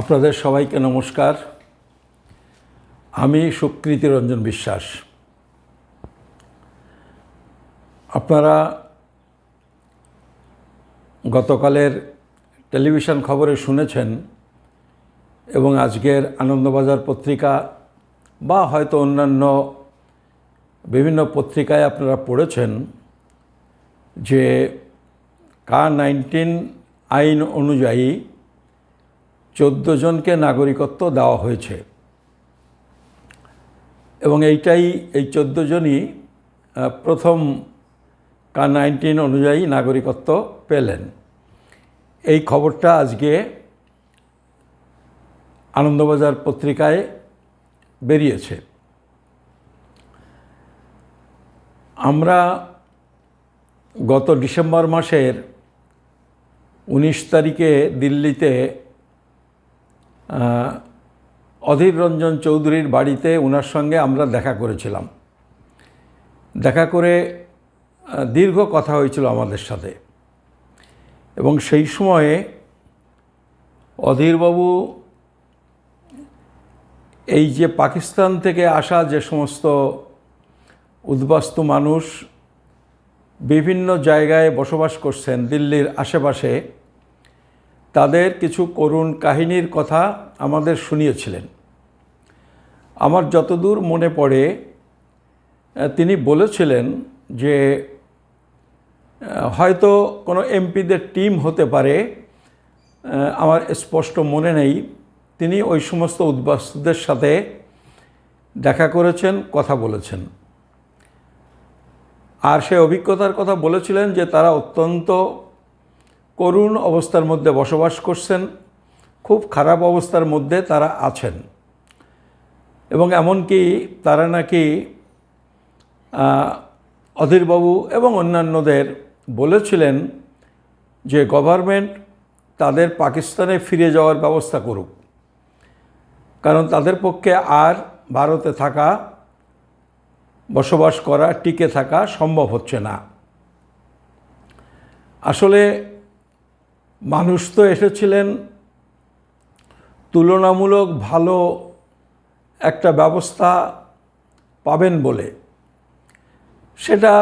আপনাদের সবাইকে নমস্কার। আমি সুকৃতি রঞ্জন বিশ্বাস। আপনারা গতকালের টেলিভিশন খবরে শুনেছেন এবং আজকের আনন্দবাজার পত্রিকা বা হয়তো অন্যান্য বিভিন্ন পত্রিকায় আপনারা পড়েছেন যে K-19 আইন অনুযায়ী 14 জনকে নাগরিকত্ব দেওয়া হয়েছে এবং এই 14 জনই প্রথম K-19 অনুযায়ী নাগরিকত্ব পেলেন। এই খবরটা আজকে আনন্দবাজার পত্রিকায় বেরিয়েছে। আমরা গত ডিসেম্বর মাসের 19 তারিখে দিল্লিতে অধীর রঞ্জন চৌধুরীর বাড়িতে ওনার সঙ্গে আমরা দেখা করেছিলাম। দেখা করে দীর্ঘ কথা হয়েছিল আমাদের সাথে এবং সেই সময়ে অধীরবাবু এই যে পাকিস্তান থেকে আসা যে সমস্ত উদ্বাস্তু মানুষ বিভিন্ন জায়গায় বসবাস করছেন দিল্লির আশেপাশে, তাদের কিছু করুণ কাহিনীর কথা আমাদের শুনিয়েছিলেন। আমার যতদূর মনে পড়ে তিনি বলেছিলেন যে হয়তো কোনো এমপিদের টিম হতে পারে, আমার স্পষ্ট মনে নেই। তিনি ওই সমস্ত উদ্বাস্তুদের সাথে দেখা করেছেন, কথা বলেছেন, আর সেই অভিজ্ঞতার কথা বলেছিলেন যে তারা অত্যন্ত করুণ অবস্থার মধ্যে বসবাস করছেন, খুব খারাপ অবস্থার মধ্যে তারা আছেন এবং এমনকি তারা নাকি অধীরবাবু এবং অন্যান্যদের বলেছিলেন যে গভর্নমেন্ট তাদের পাকিস্তানে ফিরে যাওয়ার ব্যবস্থা করুক, কারণ তাদের পক্ষে আর ভারতে থাকা, বসবাস করা, টিকে থাকা সম্ভব হচ্ছে না। আসলে মানুষ তো এসেছিলেন তুলনামূলক ভালো একটা ব্যবস্থা পাবেন বলে। সেটা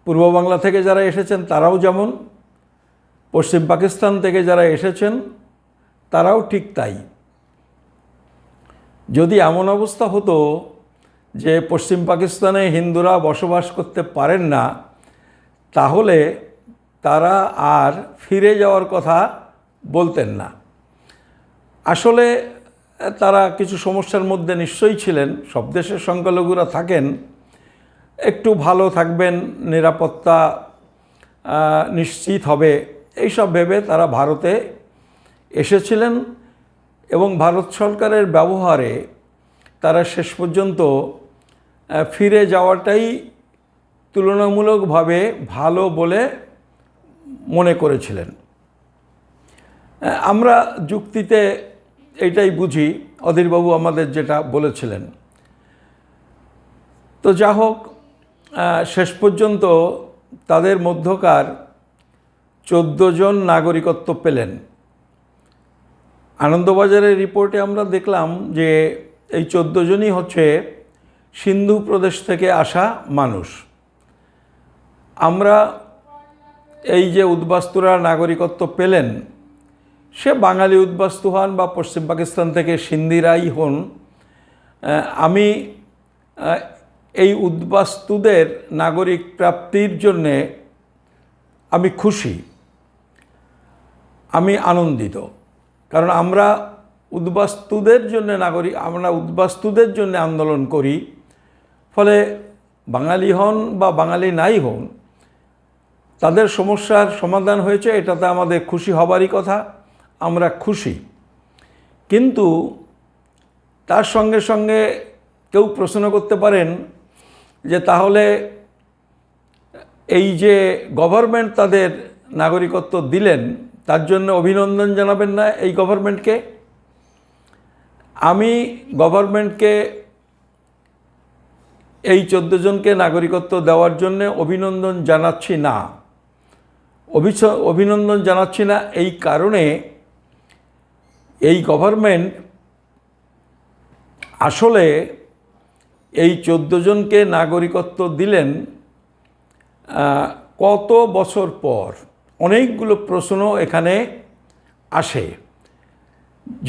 পূর্ব বাংলা থেকে যারা এসেছেন তারাও যেমন, পশ্চিম পাকিস্তান থেকে যারা এসেছেন তারাও ঠিক তাই। যদি এমন অবস্থা হতো যে পশ্চিম পাকিস্তানে হিন্দুরা বসবাস করতে পারেন না, তাহলে তারা আর ফিরে যাওয়ার কথা বলতেন না। আসলে তারা কিছু সমস্যার মধ্যে নিশ্চয়ই ছিলেন। সব দেশের সংখ্যালঘুরা থাকেন, একটু ভালো থাকবেন, নিরাপত্তা নিশ্চিত হবে, এইসব ভেবে তারা ভারতে এসেছিলেন এবং ভারত সরকারের ব্যবহারে তারা শেষ পর্যন্ত ফিরে যাওয়াটাই তুলনামূলকভাবে ভালো বলে মনে করেছিলেন। আমরা যুক্তিতে এইটাই বুঝি, অধীরবাবু আমাদের যেটা বলেছিলেন। তো যা হোক, শেষ পর্যন্ত তাদের মধ্যকার 14 জন নাগরিকত্ব পেলেন। আনন্দবাজারের রিপোর্টে আমরা দেখলাম যে এই 14 জনই হচ্ছে সিন্ধু প্রদেশ থেকে আসা মানুষ। আমরা এই যে উদ্বাস্তুরা নাগরিকত্ব পেলেন, সে বাঙালি উদ্বাস্তু হন বা পশ্চিম পাকিস্তান থেকে সিন্ধিরাই হন, আমি এই উদ্বাস্তুদের নাগরিক প্রাপ্তির জন্যে আমি খুশি, আমি আনন্দিত। কারণ আমরা উদ্বাস্তুদের জন্য আন্দোলন করি। ফলে বাঙালি হন বা বাঙালি নাই হন, তাদের সমস্যার সমাধান হয়েছে, এটাতে আমাদের খুশি হবারই কথা, আমরা খুশি। কিন্তু তার সঙ্গে সঙ্গে কেউ প্রশ্ন করতে পারেন যে তাহলে এই যে গভর্নমেন্ট তাদের নাগরিকত্ব দিলেন, তার জন্য অভিনন্দন জানাবেন না এই গভর্নমেন্টকে? আমি গভর্নমেন্টকে এই 14 জনকে নাগরিকত্ব দেওয়ার জন্য অভিনন্দন জানাচ্ছি না। অভিনন্দন জানাচ্ছি না এই কারণে এই গভর্নমেন্ট আসলে এই 14 জনকে নাগরিকত্ব দিলেন কত বছর পর? অনেকগুলো প্রশ্ন এখানে আসে,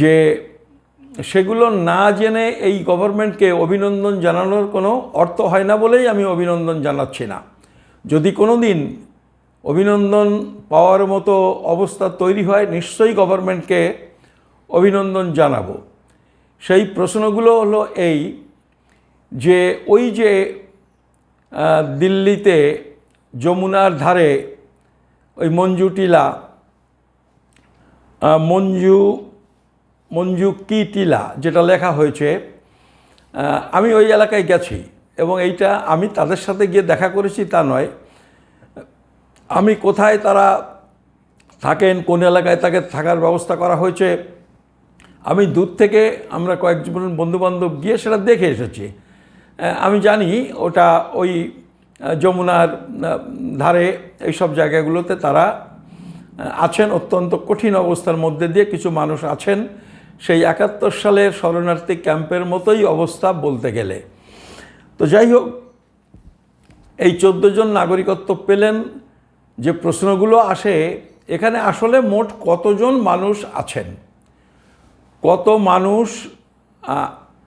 যে সেগুলো না জেনে এই গভর্নমেন্টকে অভিনন্দন জানানোর কোনো অর্থ হয় না বলেই আমি অভিনন্দন জানাচ্ছি না। যদি কোনো দিন অভিনন্দন পাওয়ার মতো অবস্থা তৈরি হয়, নিশ্চয়ই গভর্নমেন্টকে অভিনন্দন জানাবো। সেই প্রশ্নগুলো হলো এই, যে ওই যে দিল্লিতে যমুনার ধারে ওই মঞ্জু কি টিলা যেটা লেখা হয়েছে, আমি ওই এলাকায় গেছি এবং এইটা আমি তাদের সাথে গিয়ে দেখা করেছি তা নয়, আমি কোথায় তারা থাকেন, কোন এলাকায় তাকে থাকার ব্যবস্থা করা হয়েছে, আমি দূর থেকে আমরা কয়েকজন বন্ধুবান্ধব গিয়ে সেটা দেখে এসেছি। আমি জানি ওটা ওই যমুনার ধারে এইসব জায়গাগুলোতে তারা আছেন, অত্যন্ত কঠিন অবস্থার মধ্যে দিয়ে কিছু মানুষ আছেন, সেই 71 সালের শরণার্থী ক্যাম্পের মতোই অবস্থা বলতে গেলে। তো যাই হোক, এই 14 জন নাগরিকত্ব পেলেন, যে প্রশ্নগুলো আসে এখানে আসলে মোট কতজন মানুষ আছেন, কত মানুষ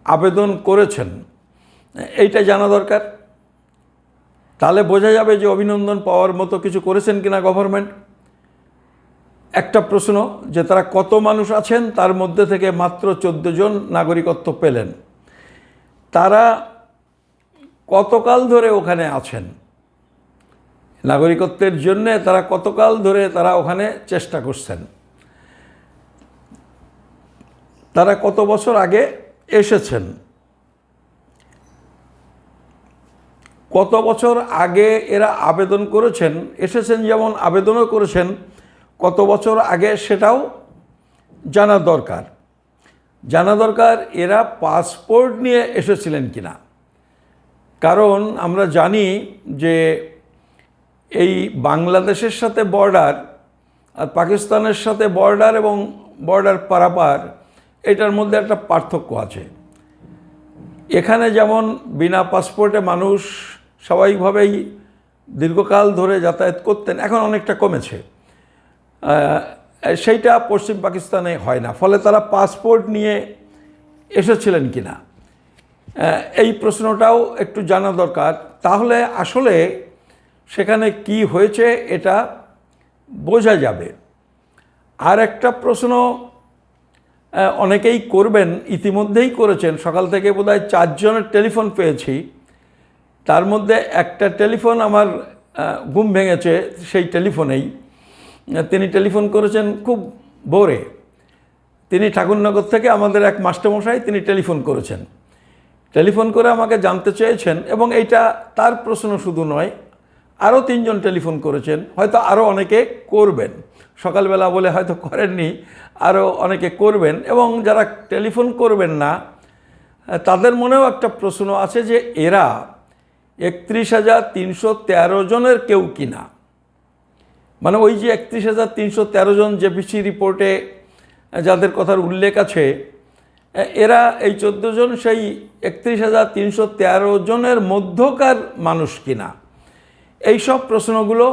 আবেদন করেছেন, এইটা জানা দরকার। তাহলে বোঝা যাবে যে অভিনন্দন পাওয়ার মতো কিছু করেছেন কিনা গভর্নমেন্ট। একটা প্রশ্ন, যে তারা কত মানুষ আছেন, তার মধ্যে থেকে মাত্র 14 জন নাগরিকত্ব পেলেন। তারা কতকাল ধরে ওখানে আছেন নাগরিকত্বের জন্যে, তারা কতকাল ধরে তারা ওখানে চেষ্টা করছেন, তারা কত বছর আগে এসেছেন, কত বছর আগে এরা আবেদন করেছেন, এসেছেন যেমন আবেদনও করেছেন, কত বছর আগে সেটাও জানা দরকার। এরা পাসপোর্ট নিয়ে এসেছিলেন কিনা, কারণ আমরা জানি যে এই বাংলাদেশের সাথে বর্ডার আর পাকিস্তানের সাথে বর্ডার এবং বর্ডার পারাপার, এটার মধ্যে একটা পার্থক্য আছে। এখানে যেমন বিনা পাসপোর্টে মানুষ স্বাভাবিকভাবেই দীর্ঘকাল ধরে যাতায়াত করতেন, এখন অনেকটা কমেছে, সেইটা পশ্চিম পাকিস্তানে হয় না। ফলে তারা পাসপোর্ট নিয়ে এসেছিলেন কিনা এই প্রশ্নটাও একটু জানা দরকার। তাহলে আসলে সেখানে কি হয়েছে এটা বোঝা যাবে। আর একটা প্রশ্ন অনেকেই করবেন, ইতিমধ্যেই করেছেন, সকাল থেকে বোধহয় 4 জনের টেলিফোন পেয়েছি, তার মধ্যে একটা টেলিফোন আমার ঘুম ভেঙেছে, সেই টেলিফোনেই তিনি টেলিফোন করেছেন খুব ভোরে। তিনি ঠাকুরনগর থেকে আমাদের এক মাস্টারমশাই, তিনি টেলিফোন করেছেন, টেলিফোন করে আমাকে জানতে চেয়েছেন, এবং এইটা তার প্রশ্ন শুধু নয়, আরও 3 জন টেলিফোন করেছেন, হয়তো আরও অনেকে করবেন, সকালবেলা বলে হয়তো করেননি, আরও অনেকে করবেন। এবং যারা টেলিফোন করবেন না তাদের মনেও একটা প্রশ্ন আছে যে এরা 31,313 জনের কেউ কিনা, মানে ওই যে 31,313 জন জেপিসি রিপোর্টে যাদের কথার উল্লেখ আছে, এরা এই 14 জন সেই 31,313 জনের মধ্যকার মানুষ কিনা। এইসব প্রশ্নগুলো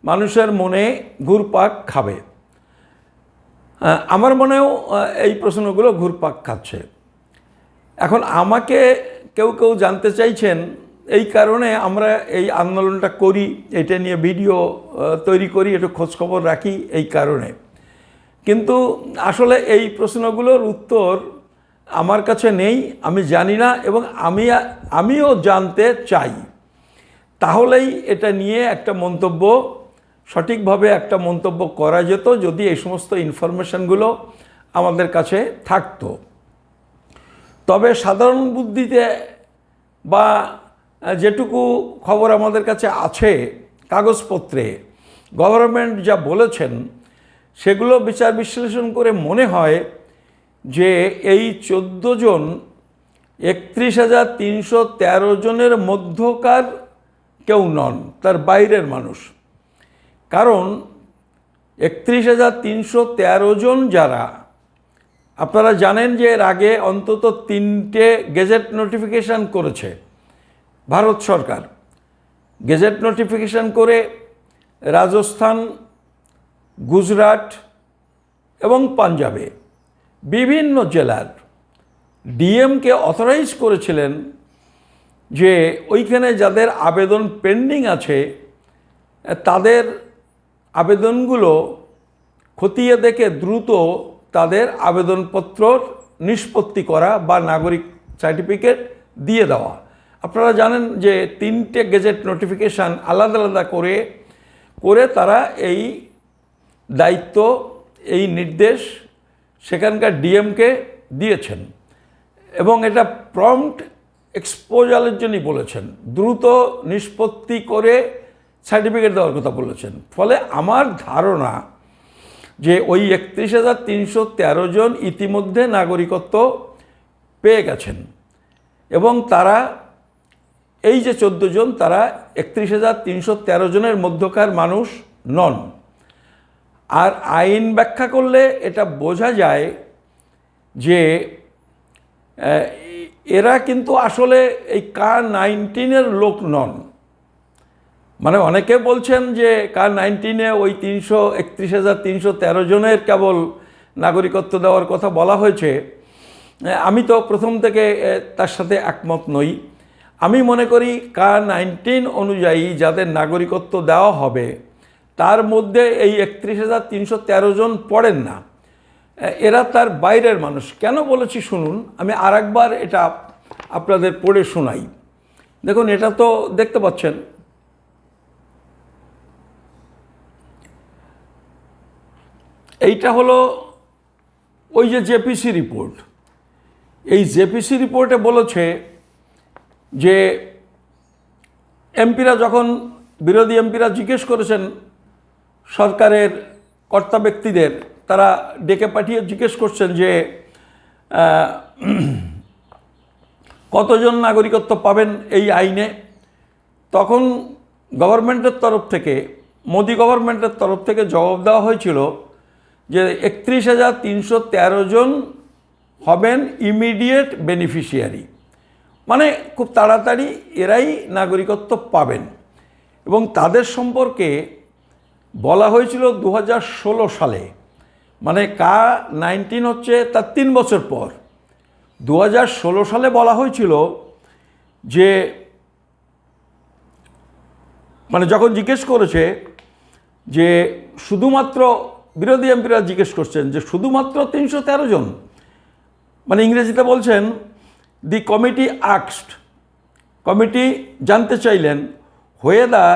মানুষের মনে ঘুরপাক খাবে। আমার মনেও এই প্রশ্নগুলো ঘুরপাক খাচ্ছে। এখন আমাকে কেউ কেউ জানতে চাইছেন, এই কারণে আমরা এই আন্দোলনটা করি, এটা নিয়ে ভিডিও তৈরি করি, একটু খোঁজখবর রাখি এই কারণে। কিন্তু আসলে এই প্রশ্নগুলোর উত্তর আমার কাছে নেই, আমি জানি না, এবং আমিও জানতে চাই। তাহলেই এটা নিয়ে একটা মন্তব্য, সঠিকভাবে একটা মন্তব্য করা যেত যদি এই সমস্ত ইনফরমেশনগুলো আমাদের কাছে থাকতো। তবে সাধারণ বুদ্ধিতে বা যেটুকু খবর আমাদের কাছে আছে কাগজপত্রে, গভর্নমেন্ট যা বলেছেন সেগুলো বিচার বিশ্লেষণ করে মনে হয় যে এই 14 জন 31,313 জনের মধ্যকার কেউ নন, তার বাইরের মানুষ। কারণ 31,313 জন যারা, আপনারা জানেন যে এর আগে অন্তত 3টে গেজেট নোটিফিকেশন করেছে ভারত সরকার। গেজেট নোটিফিকেশন করে রাজস্থান, গুজরাট এবং পাঞ্জাবে বিভিন্ন জেলার ডিএমকে অথরাইজ করেছিলেন যে ওইখানে যাদের আবেদন পেন্ডিং আছে তাদের আবেদনগুলো খতিয়ে দেখে দ্রুত তাদের আবেদনপত্র নিষ্পত্তি করা বা নাগরিক সার্টিফিকেট দিয়ে দেওয়া। আপনারা জানেন যে 3টে গেজেট নোটিফিকেশান আলাদা আলাদা করে তারা এই দায়িত্ব, এই নির্দেশ সেখানকার ডিএমকে দিয়েছেন এবং এটা প্রম্পট এক্সপোজালের জন্যই বলেছেন, দ্রুত নিষ্পত্তি করে সার্টিফিকেট দেওয়ার কথা বলেছেন। ফলে আমার ধারণা যে ওই 31,313 জন ইতিমধ্যে নাগরিকত্ব পেয়ে গেছেন এবং তারা এই যে 14 জন তারা 31,313 জনের মধ্যকার মানুষ নন। আর আইন ব্যাখ্যা করলে এটা বোঝা যায় যে এরা কিন্তু আসলে এই K-19 লোক নন। মানে অনেকে বলছেন যে K-19 ওই 31,313 জনের কেবল নাগরিকত্ব দেওয়ার কথা বলা হয়েছে। আমি তো প্রথম থেকে তার সাথে একমত নই। আমি মনে করি K-19 অনুযায়ী যাদের নাগরিকত্ব দেওয়া হবে তার মধ্যে এই 31,313 জন পড়েন না, এরা তার বাইরের মানুষ। কেন বলেছি শুনুন, আমি আরেকবার এটা আপনাদের পড়ে শোনাই। দেখুন, এটা তো দেখতে পাচ্ছেন, এইটা হলো ওই যে জেপিসি রিপোর্ট। এই জেপিসি রিপোর্টে বলেছে যে এমপিরা যখন বিরোধী এমপিরা জিজ্ঞেস করেছেন সরকারের কর্তা ব্যক্তিদের, তারা ডেকে পাঠিয়ে জিজ্ঞেস করছেন যে কতজন নাগরিকত্ব পাবেন এই আইনে, তখন গভর্নমেন্টের তরফ থেকে, মোদি গভর্নমেন্টের তরফ থেকে জবাব দেওয়া হয়েছিল যে 31,313 জন হবেন ইমিডিয়েট বেনিফিশিয়ারি, মানে খুব তাড়াতাড়ি এরাই নাগরিকত্ব পাবেন। এবং তাদের সম্পর্কে বলা হয়েছিল 2016 সালে, মানে K-19 হচ্ছে তার 3 বছর পর। 2016 সালে বলা হয়েছিল যে, মানে যখন জিজ্ঞেস করেছে যে শুধুমাত্র, বিরোধী এমপিরা জিজ্ঞেস করছেন যে শুধুমাত্র 313 জন, মানে ইংরেজিতে বলছেন দি কমিটি আস্কড, কমিটি জানতে চাইলেন whether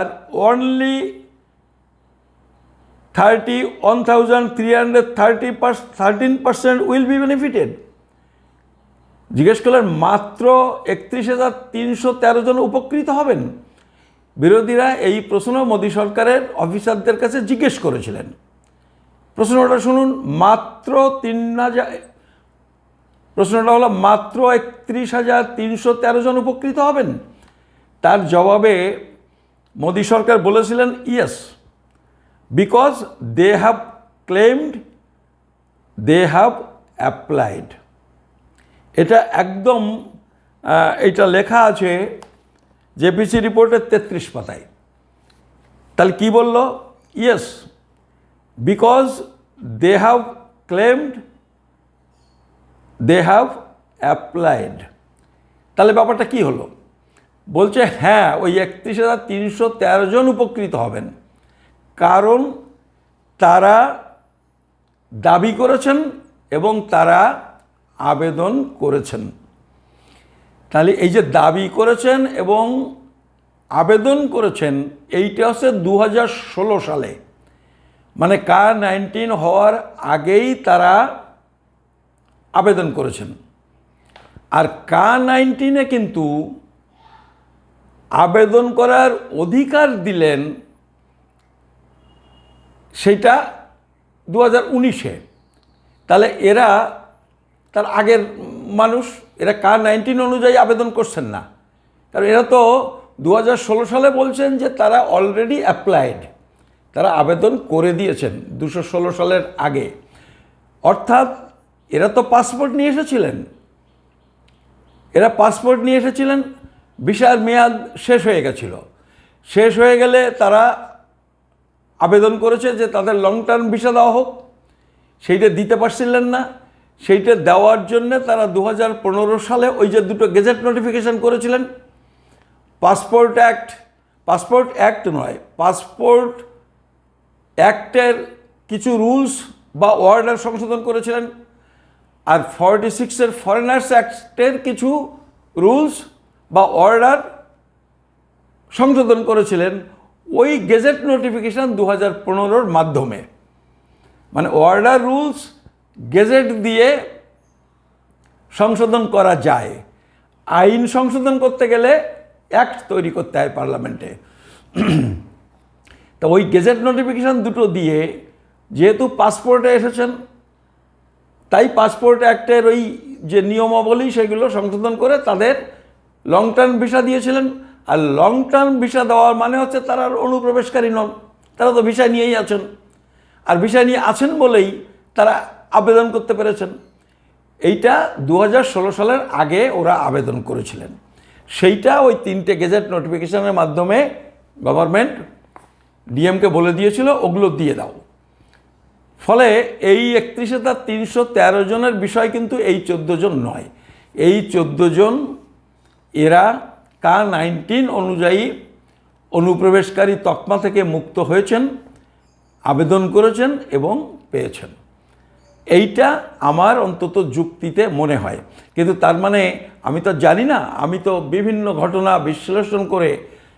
only 31,313% will be benefited। জিজ্ঞেস করলেন মাত্র 31,313 জন উপকৃত হবেন। বিরোধীরা এই প্রশ্ন মোদী সরকারের অফিসারদের কাছে জিজ্ঞেস করেছিলেন। প্রশ্নটা শুনুন, প্রশ্নটা হলো মাত্র 31,313 জন উপকৃত হবেন। তার জবাবে মোদী সরকার বলেছিলেন yes, because they have claimed, they have applied. এটা একদম এটা লেখা আছে জেপিসি রিপোর্টের 33 পাতায়। তাহলে কি বলল? Yes, because they have claimed, they have applied. তাহলে ব্যাপারটা কি হলো? বলছে হ্যাঁ, ওই 31,313 জন উপকৃত হবেন, কারণ তারা দাবি করেছেন এবং তারা আবেদন করেছেন। তাহলে এই যে দাবি করেছেন এবং আবেদন করেছেন, এইটা হচ্ছে 2016 সালে, মানে K-19 হওয়ার আগেই তারা আবেদন করেছেন। আর K-19 কিন্তু আবেদন করার অধিকার দিলেন সেটা 2019-এ। তাহলে এরা তার আগের মানুষ, এরা K-19 অনুযায়ী আবেদন করছেন না, কারণ এরা তো 2016 সালে বলছেন যে তারা অলরেডি অ্যাপ্লাইড, তারা আবেদন করে দিয়েছেন 2016 সালের আগে। অর্থাৎ এরা তো পাসপোর্ট নিয়ে এসেছিলেন, ভিসার মেয়াদ শেষ হয়ে গেছিল। শেষ হয়ে গেলে তারা আবেদন করেছে যে তাদের লং টার্ম ভিসা দেওয়া হোক, সেইটা দিতে পারছিলেন না। সেইটা দেওয়ার জন্যে তারা 2015 সালে ওই যে দুটো গেজেট নোটিফিকেশন করেছিলেন, পাসপোর্ট অ্যাক্টের কিছু রুলস বা অর্ডার সংশোধন করেছিলেন, আর 46-এর ফরেনার্স অ্যাক্টের কিছু রুলস বা অর্ডার সংশোধন করেছিলেন ওই গেজেট নোটিফিকেশন 2015-র মাধ্যমে। মানে অর্ডার রুলস গেজেট দিয়ে সংশোধন করা যায়, আইন সংশোধন করতে গেলে অ্যাক্ট তৈরি করতে হয় পার্লামেন্টে। তো ওই গেজেট নোটিফিকেশন দুটো দিয়ে যেহেতু পাসপোর্টে এসেছেন, তাই পাসপোর্ট অ্যাক্টের ওই যে নিয়মাবলী সেগুলো সংশোধন করে তাদের লং টার্ম ভিসা দিয়েছিলেন। আর লং টার্ম ভিসা দেওয়ার মানে হচ্ছে তারা অনুপ্রবেশকারী নন, তারা তো ভিসা নিয়েই আছেন, আর ভিসা নিয়ে আছেন বলেই তারা আবেদন করতে পেরেছেন। এইটা 2016 সালের আগে ওরা আবেদন করেছিলেন, সেইটা ওই 3টে গেজেট নোটিফিকেশনের মাধ্যমে গভর্নমেন্ট ডিএমকে বলে দিয়েছিল ওগুলো দিয়ে দাও। ফলে এই 31,313 জনের বিষয় কিন্তু এই 14 জন নয়, এই 14 জন এরা K-19 অনুযায়ী অনুপ্রবেশকারী তকমা থেকে মুক্ত হয়েছেন, আবেদন করেছেন এবং পেয়েছেন। এইটা আমার অন্তত যুক্তিতে মনে হয়। কিন্তু তার মানে আমি তো জানি না, আমি তো বিভিন্ন ঘটনা বিশ্লেষণ করে,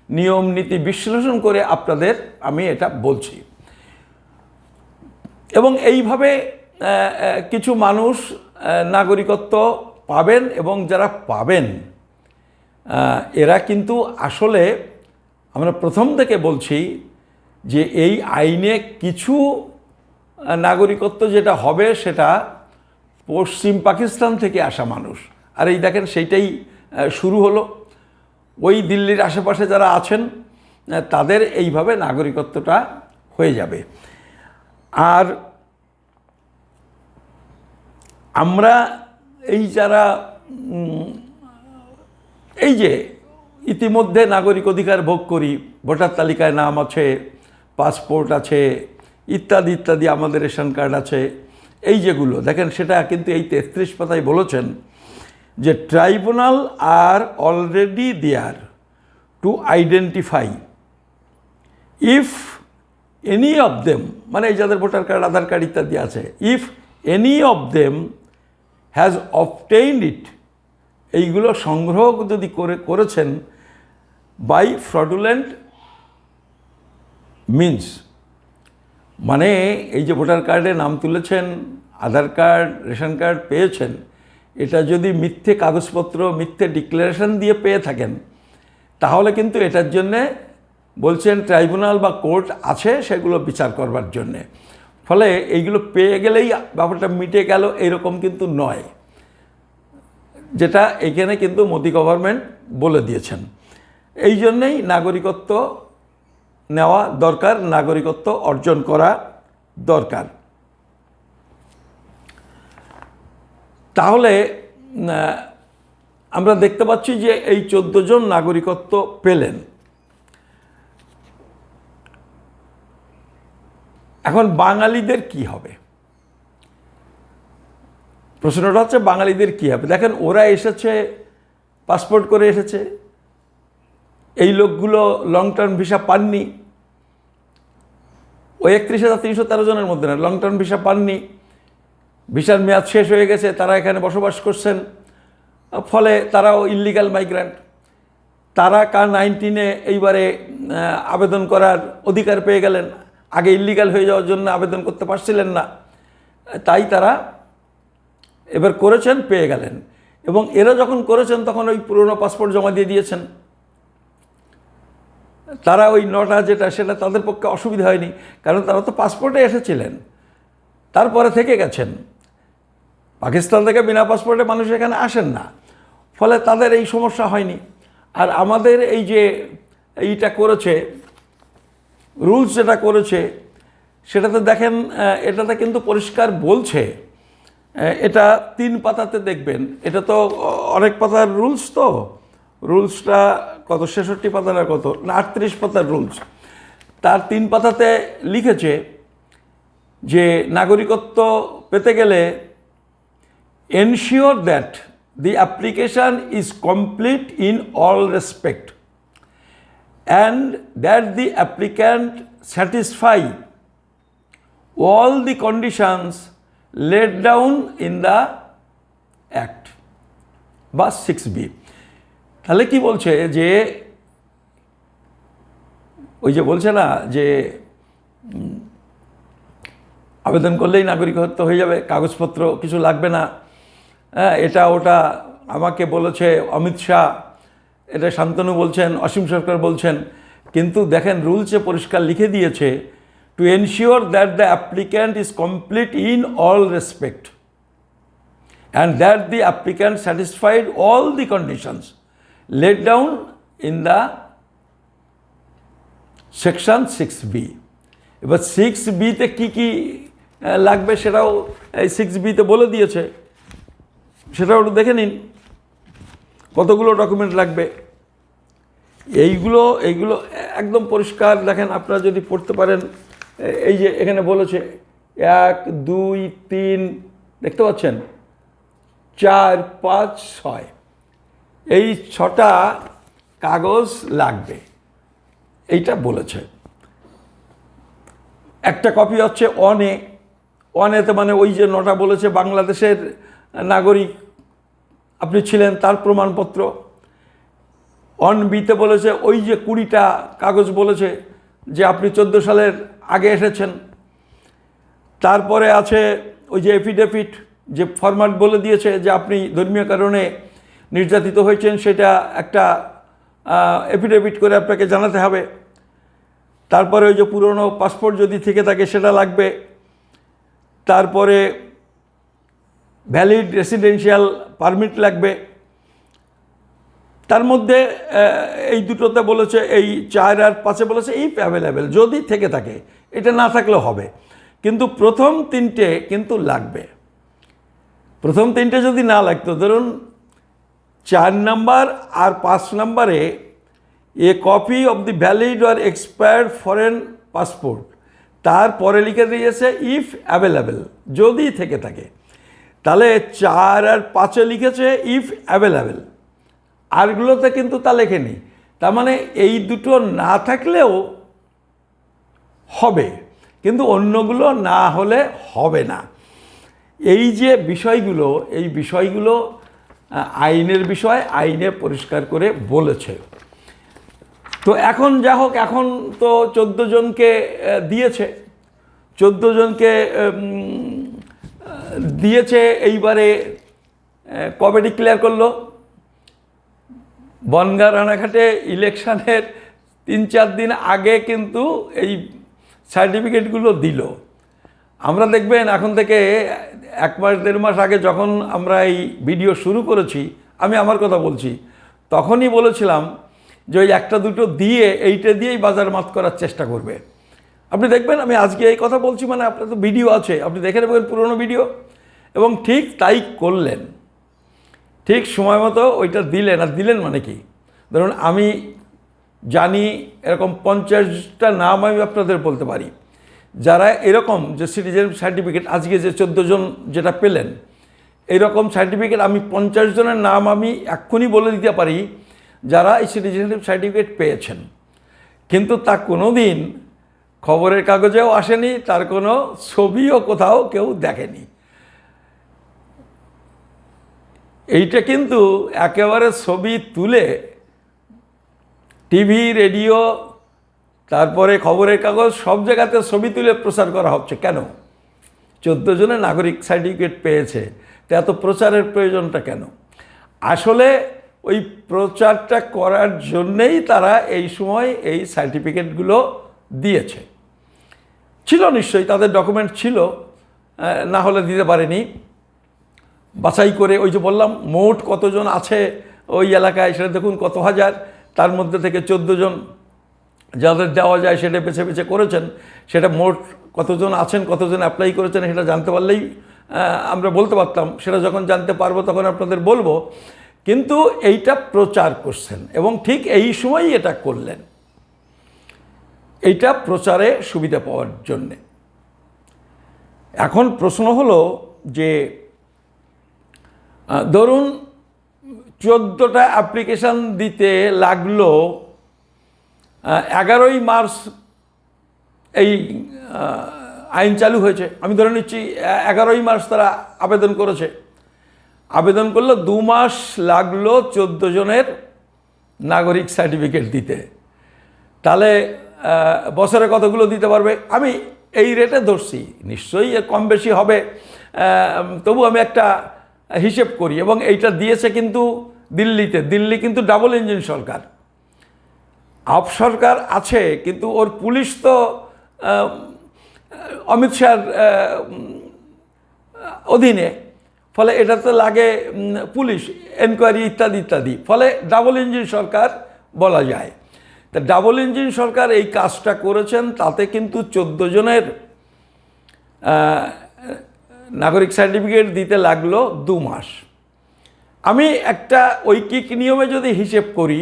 নিয়ম নীতি বিশ্লেষণ করে আপনাদের আমি এটা বলছি। এবং এইভাবে কিছু মানুষ নাগরিকত্ব পাবেন, এবং যারা পাবেন এরা কিন্তু আসলে, আমরা প্রথম থেকে বলছি যে এই আইনে কিছু নাগরিকত্ব যেটা হবে সেটা পশ্চিম পাকিস্তান থেকে আসা মানুষ। আর এই দেখেন সেইটাই শুরু হলো। ওই দিল্লির আশেপাশে যারা আছেন তাদের এইভাবে নাগরিকত্বটা হয়ে যাবে। আর আমরা এই যারা এই যে ইতিমধ্যে নাগরিক অধিকার ভোগ করি, ভোটার তালিকায় নাম আছে, পাসপোর্ট আছে, ইত্যাদি ইত্যাদি, আমাদের রেশন কার্ড আছে, এই যেগুলো দেখেন সেটা কিন্তু এই 33 পাতায় বলেছেন যে ট্রাইব্যুনাল আর already there to identify if any of them, মানে এই যাদের ভোটার কার্ড, আধার কার্ড ইত্যাদি আছে, if any of them has obtained it, এইগুলো সংগ্রহ যদি করেছেন বাই ফ্রডুলেন্ট মিনস, মানে এই যে ভোটার কার্ডে নাম তুলেছেন, আধার কার্ড, রেশন কার্ড পেয়েছেন, এটা যদি মিথ্যে কাগজপত্র, মিথ্যে ডিক্লারেশন দিয়ে পেয়ে থাকেন, তাহলে কিন্তু এটার জন্যে বলছেন ট্রাইব্যুনাল বা কোর্ট আছে সেগুলো বিচার করবার জন্যে। ফলে এইগুলো পেয়ে গেলেই ব্যাপারটা মিটে গেল এরকম কিন্তু নয়, যেটা এখানে কিন্তু মোদি গভর্নমেন্ট বলে দিয়েছেন। এই জন্যেই নাগরিকত্ব নেওয়া দরকার, নাগরিকত্ব অর্জন করা দরকার। তাহলে আমরা দেখতে পাচ্ছি যে এই 14 জন নাগরিকত্ব পেলেন। এখন বাঙালিদের কি হবে? প্রশ্নটা হচ্ছে বাঙালিদের কি হবে। দেখেন ওরা এসেছে, পাসপোর্ট করে এসেছে, এই লোকগুলো লং টার্ম ভিসা পাননি, ওই 31,313 জনের মধ্যে না, লং টার্ম ভিসা পাননি, ভিসার মেয়াদ শেষ হয়ে গেছে, তারা এখানে বসবাস করছেন, ফলে তারাও ইল্লিগাল মাইগ্রেন্ট। তারা K-19-এ এইবারে আবেদন করার অধিকার পেয়ে গেলেন, আগে ইল্লিগাল হয়ে যাওয়ার জন্য আবেদন করতে পারছিলেন না, তাই তারা এবার করেছেন, পেয়ে গেলেন। এবং এরা যখন করেছেন তখন ওই পুরনো পাসপোর্ট জমা দিয়ে দিয়েছেন, তারা ওই 9টা যেটা সেটা তাদের পক্ষে অসুবিধা হয়নি, কারণ তারা তো পাসপোর্টে এসেছিলেন, তারপরে থেকে গেছেন। পাকিস্তান থেকে বিনা পাসপোর্টে মানুষ এখানে আসেন না, ফলে তাদের এই সমস্যা হয়নি। আর আমাদের এই যে এইটা করেছে, রুলস যেটা করেছে, সেটাতে দেখেন এটাতে কিন্তু পরিষ্কার বলছে এটা 3 পাতাতে দেখবেন। এটা তো অনেক পাতার রুলস, তো রুলসটা কত 66 পাতা না কত না 38 পাতার রুলস। তার 3 পাতাতে লিখেছে যে নাগরিকত্ব পেতে গেলে ensure that the application is complete in all respect and that the applicant satisfy all the conditions laid down in the act বা 6B। তাহলে কি বলছে যে ওই যে বলছে না যে আবেদন করলেই নাগরিকত্ব হয়ে যাবে, কাগজপত্র কিছু লাগবে না, এটা ওটা আমাকে বলেছে অমিত শাহ, এটা শান্তনু বলছেন, অসীম সরকার বলছেন, কিন্তু দেখেন রুলসে পরিষ্কার লিখে দিয়েছে to ensure that the applicant is complete in all respect and that the applicant satisfied all the conditions let down in the section 6B। এবার 6Bতে কী কী লাগবে সেটাও এই 6Bতে বলে দিয়েছে, সেটাও একটু দেখে নিন কতগুলো ডকুমেন্ট লাগবে। এইগুলো একদম পরিষ্কার দেখেন, আপনারা যদি পড়তে পারেন। এই যে এখানে বলেছে 1 2 3 দেখতে পাচ্ছেন, 4 5 6 এই 6টা কাগজ লাগবে, এইটা বলেছে। একটা কপি হচ্ছে অনেতে মানে ওই যে 9টা বলেছে বাংলাদেশের নাগরিক আপনি ছিলেন তার প্রমাণপত্র। অন-বিতে বলেছে ওই যে 20টা কাগজ বলেছে যে আপনি 14 সালের আগে এসেছেন। তারপরে আছে ওই যে এফিডেভিট, যে ফরম্যাট বলে দিয়েছে যে আপনি ধর্মীয় কারণে নির্যাতিত হয়েছেন, সেটা একটা এফিডেভিট করে আপনাকে জানাতে হবে। তারপরে ওই যে পুরনো পাসপোর্ট যদি থেকে থাকে সেটা লাগবে। তারপরে ভ্যালিড রেসিডেন্সিয়াল পারমিট লাগবে। তার মধ্যে এই দুটোতে বলেছে, এই 4 আর 5-এ বলেছে ইফ অ্যাভেলেবেল, যদি থেকে থাকে, এটা না থাকলেও হবে, কিন্তু প্রথম 3টে কিন্তু লাগবে। প্রথম 3টে যদি না লাগতো, ধরুন 4 নাম্বার আর 5 নাম্বারে a copy of the valid or expired foreign passport, তারপরে লিখে দিয়েছে ইফ অ্যাভেলেবেল, যদি থেকে থাকে। তাহলে 4 আর 5-এ লিখেছে ইফ অ্যাভেলেবেল, আরগুলোতে কিন্তু তা লেখেনি। তার মানে এই দুটো না থাকলেও হবে, কিন্তু অন্যগুলো না হলে হবে না। এই যে বিষয়গুলো, এই বিষয়গুলো আইনের বিষয়, আইনে পরিষ্কার করে বলেছে। তো এখন যা হোক, এখন তো 14 জনকে দিয়েছে, 14 জনকে দিয়েছে। এইবারে কবে ডিক্লেয়ার করলো? বনগাঁ রানাঘাটে ইলেকশনের 3-4 দিন আগে কিন্তু এই সার্টিফিকেটগুলো দিল। আমরা দেখবেন এখন থেকে 1 মাস 1.5 মাস আগে যখন আমরা এই ভিডিও শুরু করেছি, আমি আমার কথা বলছি, তখনই বলেছিলাম যে ওই 1-2টো দিয়ে এইটা দিয়েই বাজার মাত করার চেষ্টা করবে। আপনি দেখবেন আমি আজকে এই কথা বলছি, মানে আপনার তো ভিডিও আছে, আপনি দেখে নেবেন পুরনো ভিডিও, এবং ঠিক তাই করলেন। ঠিক সময় মতো ওইটা দিলেন। আর দিলেন মানে কি, ধরুন আমি জানি এরকম 50টা নাম আমি আপনাদের বলতে পারি, যারা এরকম যে সিটিজেন সার্টিফিকেট আজকে যে 14 জন যেটা পেলেন, এরকম সার্টিফিকেট আমি 50 জনের নাম আমি এক্ষুনি বলে দিতে পারি যারা এই সিটিজেনশিপ সার্টিফিকেট পেয়েছেন, কিন্তু তা কোনো দিন খবরের কাগজেও আসেনি, তার কোনো ছবিও কোথাও কেউ দেখেনি। এইটা কিন্তু একেবারে ছবি তুলে টিভি, রেডিও, তারপরে খবরের কাগজ, সব জায়গাতে ছবি তুলে প্রচার করা হচ্ছে। কেন? 14 জনের নাগরিক সার্টিফিকেট পেয়েছে, তো এত প্রচারের প্রয়োজনটা কেন? আসলে ওই প্রচারটা করার জন্যেই তারা এই সময় এই সার্টিফিকেটগুলো দিয়েছে। ছিল নিশ্চয়ই, তাদের ডকুমেন্ট ছিল, না হলে দিতে পারেনি। বাছাই করে ওই যে বললাম মোট কতজন আছে ওই এলাকায় সেটা দেখুন, কত হাজার, তার মধ্যে থেকে 14 জন যাদের দেওয়া যায় সেটা বেছে বেছে করেছেন। সেটা মোট কতজন আছেন, কতজন অ্যাপ্লাই করেছেন, সেটা জানতে পারলেই আমরা বলতে পারতাম, সেটা যখন জানতে পারবো তখন আপনাদের বলবো। কিন্তু এইটা প্রচার করছেন এবং ঠিক এই সময়ই এটা করলেন, এইটা প্রচারে সুবিধা পাওয়ার জন্যে। এখন প্রশ্ন হলো যে ধরুন 14টা অ্যাপ্লিকেশান দিতে লাগলো, 11ই মার্চ এই আইন চালু হয়েছে, আমি ধরে নিচ্ছি 11ই মার্চ তারা আবেদন করেছে। আবেদন করলো, 2 মাস লাগলো 14 জনের নাগরিক সার্টিফিকেট দিতে। তাহলে বছরে কতগুলো দিতে পারবে? আমি এই রেটে ধরছি, নিশ্চয়ই এর কম বেশি হবে, তবু আমি একটা হিসেব করি। এবং এইটা দিয়েছে কিন্তু দিল্লিতে। দিল্লি কিন্তু ডাবল ইঞ্জিন সরকার, আপ সরকার আছে, কিন্তু ওর পুলিশ তো অমিত শাহর অধীনে, ফলে এটাতে লাগে পুলিশ এনকোয়ারি ইত্যাদি ইত্যাদি, ফলে ডাবল ইঞ্জিন সরকার বলা যায়। তা ডাবল ইঞ্জিন সরকার এই কাজটা করেছেন, তাতে কিন্তু 14 জনের নাগরিক সার্টিফিকেট দিতে লাগলো 2 মাস। আমি একটা ঐকিক নিয়মে যদি হিসেব করি,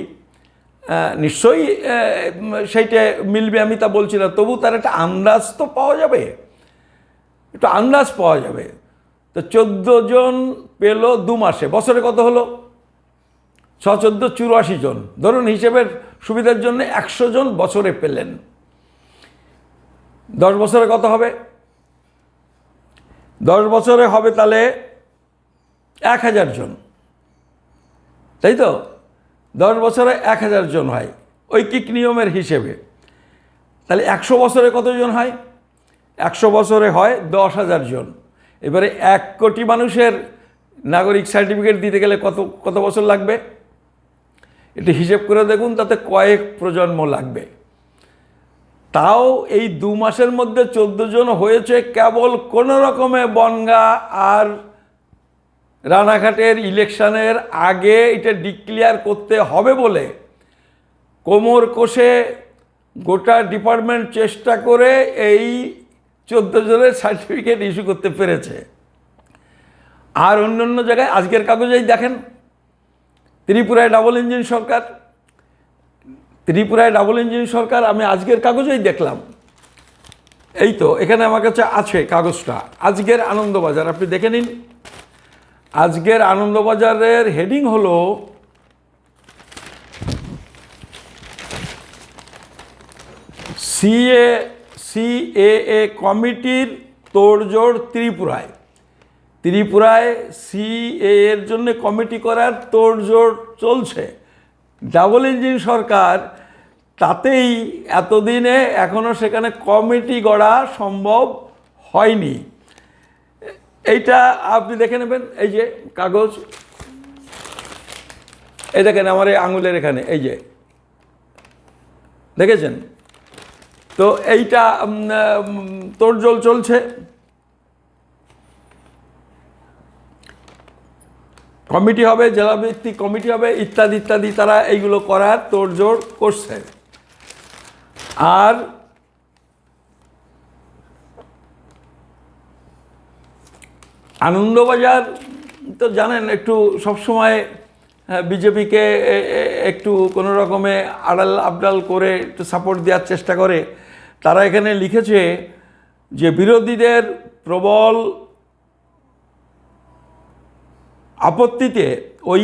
নিশ্চয়ই সেইটা মিলবে, আমি তা বলছি না, তবু তার একটা আন্দাজ তো পাওয়া যাবে, একটু আন্দাজ পাওয়া যাবে। তো 14 জন পেল 2 মাসে, বছরে কত হলো? 6×14 84 জন। ধরুন হিসেবের সুবিধার জন্য 100 জন বছরে পেলেন, 10 বছরে কত হবে? 10 বছরে হবে তাহলে 1000 জন, তাই তো? 10 বছরে 1000 জন হয় ঐকিক নিয়মের হিসেবে। তাহলে 100 বছরে কতজন হয়? 100 বছরে হয় 10,000 জন। এবারে 1 কোটি মানুষের নাগরিক সার্টিফিকেট দিতে গেলে কত বছর লাগবে? এটি হিসেব করে দেখুন, তাতে কয়েক প্রজন্ম লাগবে। তাও এই 2 মাসের মধ্যে 14 জন হয়েছে কেবল কোনো রকমে বনগাঁ আর রানাঘাটের ইলেকশনের আগে এটা ডিক্লেয়ার করতে হবে বলে কোমর কষে গোটা ডিপার্টমেন্ট চেষ্টা করে এই 14 জনের সার্টিফিকেট ইস্যু করতে পেরেছে। আর অন্য জায়গায় আজকের কাগজেই দেখেন, ত্রিপুরায় ডাবল ইঞ্জিন সরকার, ত্রিপুরায় ডাবল ইঞ্জিন সরকার আমি আজকের কাগজেই দেখলাম। এই তো এখানে আমার কাছে আছে কাগজটা, আজকের আনন্দবাজার, আপনি দেখে নিন। আজকের আনন্দবাজারের হেডিং হলো সিএএ কমিটির তোড়জোড় ত্রিপুরায়। ত্রিপুরায় সিএ এর জন্য কমিটি করার তোড়জোড় চলছে। ডাবল ইঞ্জিন সরকার, তাতেই এতদিনে এখনও সেখানে কমিটি গড়া সম্ভব হয়নি। এইটা আপনি দেখে নেবেন, এই যে কাগজ, এই দেখেন আমার এই আঙুলের এখানে, এই যে দেখেছেন তো, এইটা তোড়জোড় চলছে। কমিটি হবে, জেলাভিত্তিক কমিটি হবে, ইত্যাদি ইত্যাদি, তারা এইগুলো করার তোড়জোড় করছে। আর আনন্দবাজার তো জানেন একটু সবসময় বিজেপিকে একটু কোনো রকমে আড়াল আবডাল করে একটু সাপোর্ট দেওয়ার চেষ্টা করে। তারা এখানে লিখেছে যে বিরোধীদের প্রবল আপত্তিতে ওই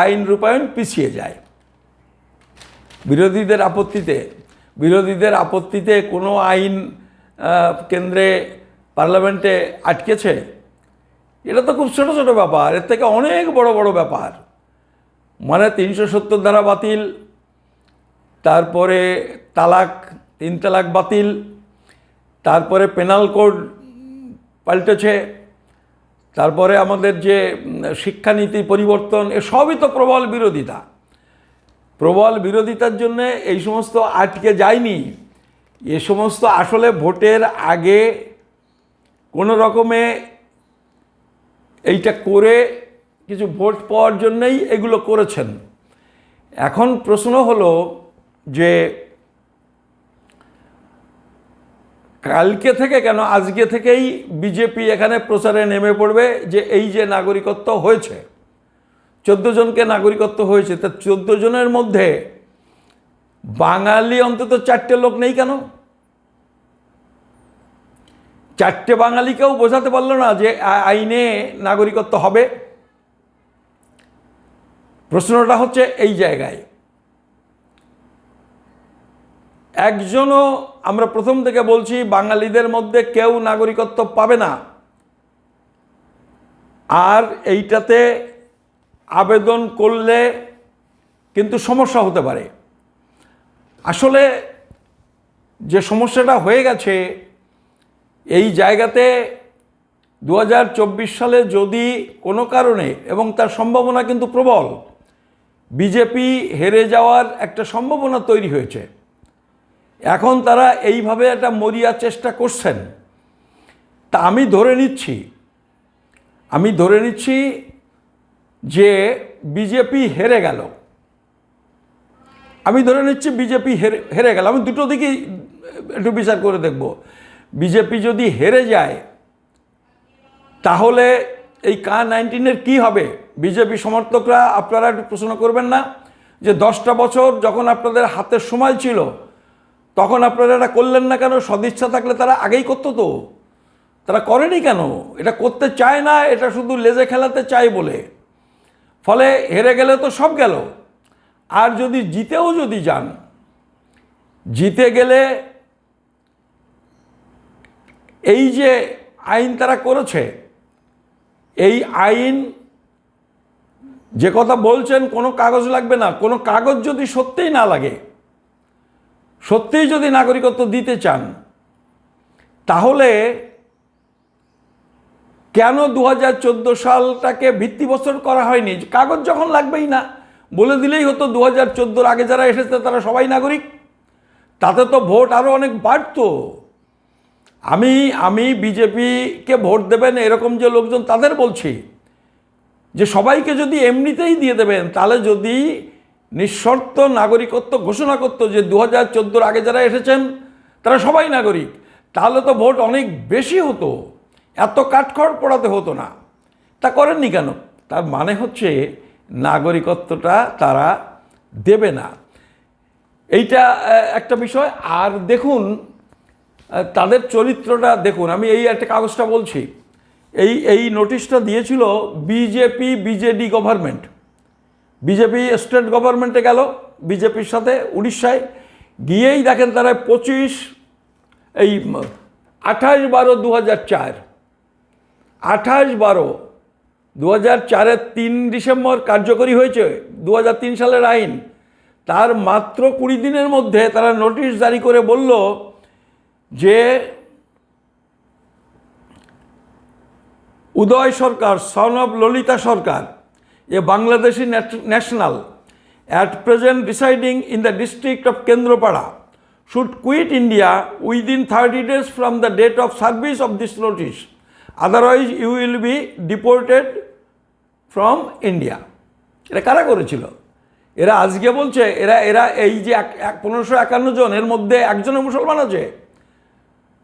আইন রূপায়ণ পিছিয়ে যায়। বিরোধীদের আপত্তিতে কোনো আইন কেন্দ্রে পার্লামেন্টে আটকেছে, এটা তো খুব ছোট ছোট ব্যাপার, এর থেকে অনেক বড় বড় ব্যাপার। মানে 370 ধারা বাতিল, তারপরে 3 তালাক বাতিল, তারপরে পেনাল কোড পাল্টেছে, তারপরে আমাদের যে শিক্ষানীতি পরিবর্তন, এসবই তো প্রবল বিরোধিতার জন্যে এই সমস্ত আটকে যায়নি। এ সমস্ত আসলে ভোটের আগে কোনো রকমে এইটা করে কিছু ভোট পাওয়ার জন্যই এগুলো করেছেন। এখন প্রশ্ন হলো যে কালকে থেকে কেন, আজকে থেকেই বিজেপি এখানে প্রচারে নেমে পড়বে যে এই যে নাগরিকত্ব হয়েছে, 14 জনকে নাগরিকত্ব হয়েছে, তা 14 জনের মধ্যে বাঙালি অন্তত 4টে লোক নেই কেন? 4টে বাঙালিকেও বোঝাতে পারলো না যে আইনে নাগরিকত্ব হবে। প্রশ্নটা হচ্ছে এই জায়গায়। একজনও, আমরা প্রথম থেকে বলছি, বাঙালিদের মধ্যে কেউ নাগরিকত্ব পাবে না। আর এইটাতে আবেদন করলে কিন্তু সমস্যা হতে পারে। আসলে যে সমস্যাটা হয়ে গেছে এই জায়গাতে, 2024 সালে যদি কোনো কারণে, এবং তার সম্ভাবনা কিন্তু প্রবল, বিজেপি হেরে যাওয়ার একটা সম্ভাবনা তৈরি হয়েছে। এখন তারা এইভাবে একটা মরিয়া চেষ্টা করছেন। তা আমি ধরে নিচ্ছি যে বিজেপি হেরে গেল। হেরে গেল। আমি দুটো দিকেই একটু বিচার করে দেখব। বিজেপি যদি হেরে যায় তাহলে এই K-19 কী হবে? বিজেপি সমর্থকরা, আপনারা একটু প্রশ্ন করবেন না যে 10টা বছর যখন আপনাদের হাতের সময় ছিল তখন আপনারা এটা করলেন না কেন? সদিচ্ছা থাকলে তারা আগেই করতো তো, তারা করেনি কেন? এটা করতে চায় না, এটা শুধু লেজে খেলাতে চায় বলে। ফলে হেরে গেলে তো সব গেল। আর যদি যান, জিতে গেলে এই যে আইন তারা করেছে, এই আইন যে কথা বলছেন কোনো কাগজ লাগবে না, কোনো কাগজ যদি সত্যিই না লাগে, সত্যিই যদি নাগরিকত্ব দিতে চান, তাহলে কেন 2014 সালটাকে ভিত্তিবছর করা হয়নি? কাগজ যখন লাগবেই না, বলে দিলেই হতো 2014 আগে যারা এসেছে তারা সবাই নাগরিক। তাতে তো ভোট আরও অনেক বাড়তো। আমি বিজেপিকে ভোট দেবেন এরকম যে লোকজন, তাদের বলছি যে সবাইকে যদি এমনিতেই দিয়ে দেবেন, তাহলে যদি নিঃশর্ত নাগরিকত্ব ঘোষণা করতো যে 2014 আগে যারা এসেছেন তারা সবাই নাগরিক, তাহলে তো ভোট অনেক বেশি হতো, এত কাঠখড় পোড়াতে হতো না। তা করেননি কেন? তার মানে হচ্ছে নাগরিকত্বটা তারা দেবে না। এইটা একটা বিষয়। আর দেখুন তাদের চরিত্রটা দেখুন। আমি এই একটা কাগজটা বলছি, এই নোটিশটা দিয়েছিল বিজেডি গভর্নমেন্ট। বিজেপি স্টেট গভর্নমেন্টে গেল বিজেপির সাথে উড়িষ্যায়, গিয়েই দেখেন তারা 28/12/2004 28/12/2004 3 ডিসেম্বর কার্যকরী হয়েছে 2003 সালের আইন। তার মাত্র 20 দিনের মধ্যে তারা নোটিশ জারি করে বলল যে উদয় সরকার, son of Lalita Sarkar, a Bangladeshi national at present residing in the district of Kendrapada should quit India within 30 days from the date of service of this notice. Otherwise, you will be deported from India. এটা কারা করেছিল? এরা আজকে বলছে, এরা এই যে 1551 জন, এর মধ্যে একজনের মুসলমান আছে।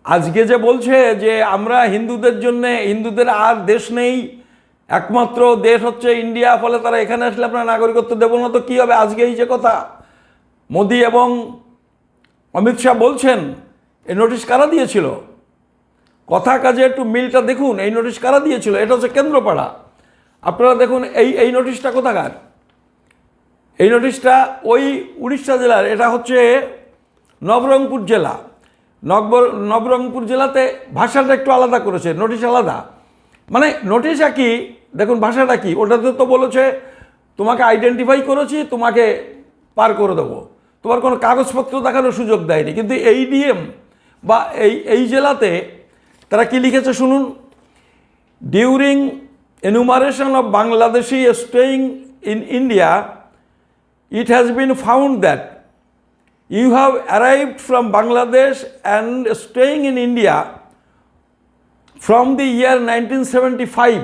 আজকে যে বলছে যে আমরা হিন্দুদের জন্যে, হিন্দুদের আর দেশ নেই, একমাত্র দেশ হচ্ছে ইন্ডিয়া, ফলে তারা এখানে আসলে আপনার নাগরিকত্ব দেবো না, তো কী হবে? আজকে এই যে কথা মোদি এবং অমিত শাহ বলছেন, এই নোটিশ কারা দিয়েছিল? কথা কাজে একটু মিলটা দেখুন। এই নোটিশ কারা দিয়েছিল? এটা হচ্ছে কেন্দ্রপাড়া। আপনারা দেখুন এই নোটিশটা কোথাকার? এই নোটিশটা ওই উড়িষ্যা জেলার। এটা হচ্ছে নবরঙ্গপুর জেলা। নবরঙ্গপুর জেলাতে ভাষাটা একটু আলাদা করেছে, নোটিশ আলাদা। মানে নোটিশ একই, দেখুন ভাষাটা কি। ওটাতে তো বলেছে তোমাকে আইডেন্টিফাই করেছি, তোমাকে পার করে দেবো, তোমার কোনো কাগজপত্র দেখানোর সুযোগ দেয়নি। কিন্তু এই ডিএম বা এই জেলাতে তারা কি লিখেছে শুনুন। During enumeration of Bangladeshi staying in India, it has been found that you have arrived from Bangladesh and staying in India from the year 1975.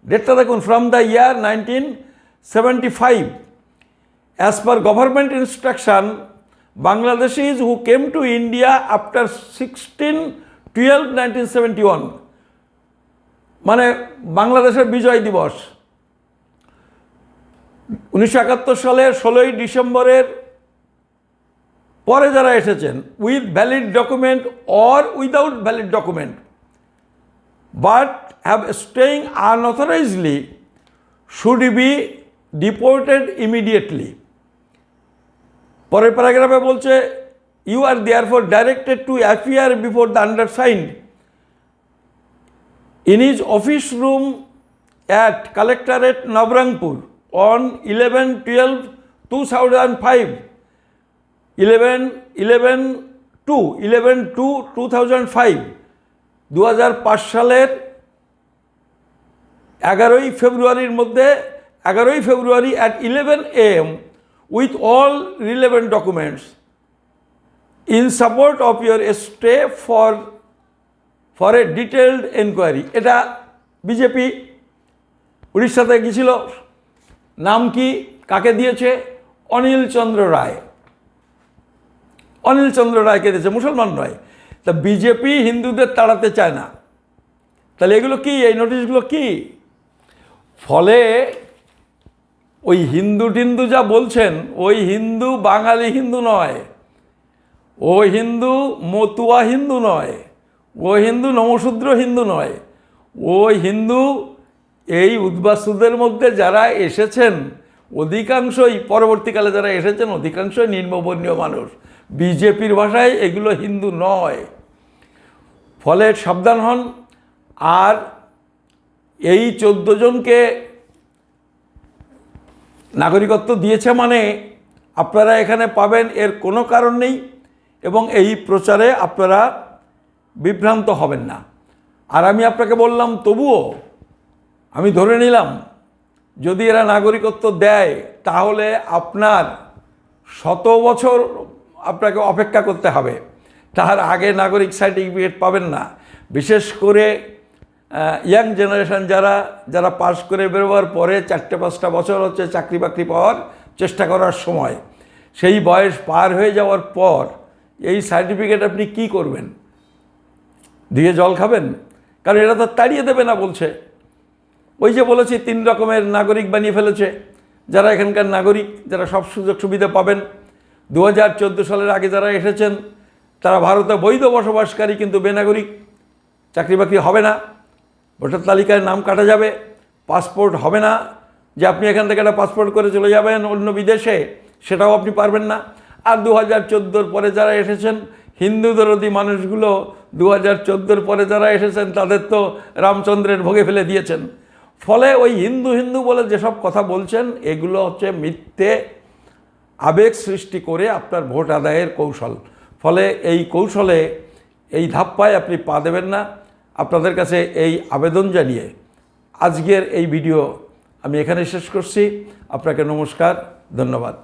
ডেটটা দেখুন, from the year 1975. As per government instruction Bangladeshis who came to India after 16/12/1971, মানে বাংলাদেশের বিজয় দিবস 1971 সালের 16ই ডিসেম্বরের পরে যারা এসেছেন with valid document or without valid document but have staying unauthorisedly should be deported immediately. পরের প্যারাগ্রাফে বলছে you are therefore directed to appear before the undersigned in his office room at Collectorate Navrangpur on 11/12/2005, 11/2/2005, 2005 সালের 11ই ফেব্রুয়ারির মধ্যে 11ই ফেব্রুয়ারি at 11 AM with all relevant documents in support of your stay for A detailed enquiry. এটা BJP উড়িষ্যাতে গিয়েছিল, নাম কি, কাকে দিয়েছে? অনিল চন্দ্র রায়। অনিল চন্দ্র রায়কে দিয়েছে, মুসলমান নয়। তা বিজেপি হিন্দুদের তাড়াতে চায় না, তাহলে এগুলো কি, এই নোটিশগুলো কি? ফলে ওই হিন্দু টিন্দু যা বলছেন, ওই হিন্দু বাঙালি হিন্দু নয়, ও হিন্দু মতুয়া হিন্দু নয়, ও হিন্দু নমশূদ্র হিন্দু নয়, ও হিন্দু এই উদ্বাস্তুদের মধ্যে যারা এসেছেন অধিকাংশই, পরবর্তীকালে যারা এসেছেন অধিকাংশই নিম্নবর্ণীয় মানুষ। বিজেপির ভাষায় এগুলো হিন্দু নয়। ফলে সাবধান হন। আর এই 14 জনকে নাগরিকত্ব দিয়েছে মানে আপনারা এখানে পাবেন, এর কোনো কারণ নেই। এবং এই প্রচারে আপনারা বিভ্রান্ত হবেন না। আর আমি আপনাকে বললাম, তবুও আমি ধরে নিলাম যদি এরা নাগরিকত্ব দেয় তাহলে আপনার 100 বছর আপনাকে অপেক্ষা করতে হবে, তার আগে নাগরিক সার্টিফিকেট পাবেন না। বিশেষ করে ইয়াং জেনারেশন যারা পাস করে বেরোবার পরে 4-5টা বছর হচ্ছে চাকরি বাকরি পাওয়ার চেষ্টা করার সময়, সেই বয়স পার হয়ে যাওয়ার পর এই সার্টিফিকেট আপনি কি করবেন? দিয়ে জল খাবেন? কারণ এরা তো তাড়িয়ে দেবে না বলছে। ওই যে বলেছি 3 রকমের নাগরিক বানিয়ে ফেলেছে, যারা এখানকার নাগরিক, যারা সব সুযোগ সুবিধা পাবেন। 2014 সালের আগে যারা এসেছেন তারা ভারতে বৈধ বসবাসকারী, কিন্তু বেনাগরিক, চাকরি বাকরি হবে না, ভোটার তালিকায় নাম কাটা যাবে, পাসপোর্ট হবে না, যে আপনি এখান থেকে একটা পাসপোর্ট করে চলে যাবেন অন্য বিদেশে, সেটাও আপনি পারবেন না। আর 2014 পরে যারা এসেছেন হিন্দু বিরোধী মানুষগুলো 2014 পরে যারা এসেছেন তাদের তো রামচন্দ্রের ভোগে ফেলে দিয়েছেন। ফলে ওই হিন্দু হিন্দু বলে যেসব কথা বলছেন এগুলো হচ্ছে মিথ্যে আবেগ সৃষ্টি করে আপনার ভোট আদায়ের কৌশল। ফলে এই কৌশলে, এই ধাপ্পায় আপনি পা দেবেন না। আপনাদের কাছে এই আবেদন জানিয়ে আজকের এই ভিডিও আমি এখানে শেষ করছি। আপনাকে নমস্কার, ধন্যবাদ।